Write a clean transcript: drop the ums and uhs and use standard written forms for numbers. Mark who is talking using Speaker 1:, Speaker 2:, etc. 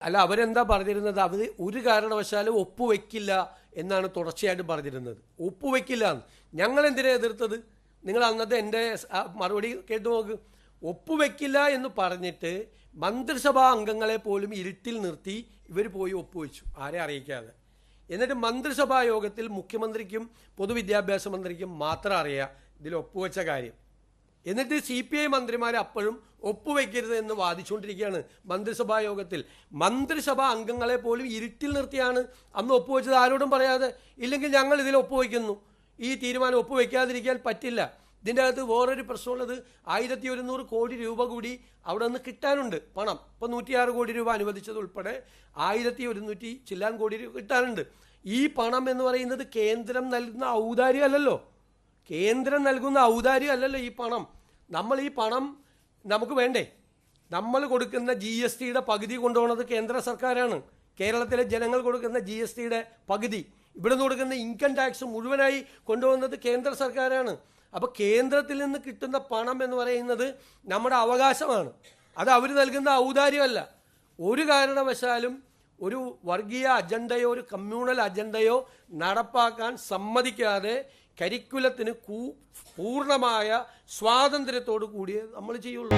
Speaker 1: അല്ല, അവരെന്താ പറഞ്ഞിരുന്നത്? അവർ ഒരു കാരണവശാലും ഒപ്പുവെക്കില്ല എന്നാണ് തുടർച്ചയായിട്ട് പറഞ്ഞിരുന്നത്. ഒപ്പുവെക്കില്ല എന്ന്. ഞങ്ങൾ എന്തിനാ എതിർത്തത്? നിങ്ങൾ അന്നത്തെ എൻ്റെ മറുപടി കേട്ടു നോക്ക്. ഒപ്പുവെക്കില്ല എന്ന് പറഞ്ഞിട്ട് മന്ത്രിസഭാ അംഗങ്ങളെ പോലും ഇരുട്ടിൽ നിർത്തി ഇവർ പോയി ഒപ്പുവെച്ചു, ആരെ അറിയിക്കാതെ. എന്നിട്ട് മന്ത്രിസഭാ യോഗത്തിൽ മുഖ്യമന്ത്രിക്കും പൊതുവിദ്യാഭ്യാസ മന്ത്രിക്കും മാത്രം അറിയാം ഇതിൽ ഒപ്പുവെച്ച കാര്യം. എന്നിട്ട് CPI മന്ത്രിമാരെ അപ്പോഴും ഒപ്പുവെക്കരുത് എന്ന് വാദിച്ചുകൊണ്ടിരിക്കുകയാണ് മന്ത്രിസഭാ യോഗത്തിൽ. മന്ത്രിസഭാ അംഗങ്ങളെ പോലും ഇരുട്ടിൽ നിർത്തിയാണ് അന്ന് ഒപ്പുവെച്ചത്, ആരോടും പറയാതെ. ഇല്ലെങ്കിൽ ഞങ്ങൾ ഇതിൽ ഒപ്പുവെക്കുന്നു, ഈ തീരുമാനം ഒപ്പുവെക്കാതിരിക്കാൻ പറ്റില്ല. ഇതിൻ്റെ അകത്ത് വേറൊരു പ്രശ്നമുള്ളത്, 1100 കോടി രൂപ കൂടി അവിടെ നിന്ന് കിട്ടാനുണ്ട് പണം. ഇപ്പോൾ 106 കോടി രൂപ അനുവദിച്ചത് ഉൾപ്പെടെ 1100 ചില്ലാൻ കോടി രൂപ കിട്ടാനുണ്ട്. ഈ പണം എന്ന് പറയുന്നത് കേന്ദ്രം നൽകുന്ന ഔദാര്യം അല്ലല്ലോ. കേന്ദ്രം നൽകുന്ന ഔദാര്യം അല്ലല്ലോ ഈ പണം. നമ്മൾ ഈ പണം നമുക്ക് വേണ്ടേ? നമ്മൾ കൊടുക്കുന്ന GSTയുടെ പകുതി കൊണ്ടുപോകുന്നത് കേന്ദ്ര സർക്കാരാണ്. കേരളത്തിലെ ജനങ്ങൾ കൊടുക്കുന്ന GSTയുടെ പകുതി, ഇവിടെ നിന്ന് കൊടുക്കുന്ന ഇൻകം ടാക്സ് മുഴുവനായി കൊണ്ടുപോകുന്നത് കേന്ദ്ര സർക്കാരാണ്. അപ്പോൾ കേന്ദ്രത്തിൽ നിന്ന് കിട്ടുന്ന പണം എന്ന് പറയുന്നത് നമ്മുടെ അവകാശമാണ്, അത് അവർ നൽകുന്ന ഔദാര്യമല്ല. ഒരു കാരണവശാലും ഒരു വർഗീയ അജണ്ടയോ ഒരു കമ്മ്യൂണൽ അജണ്ടയോ നടപ്പാക്കാൻ സമ്മതിക്കാതെ കരിക്കുലത്തിന് പൂർണ്ണമായ സ്വാതന്ത്ര്യത്തോടു കൂടിയേ നമ്മൾ ചെയ്യുള്ളൂ.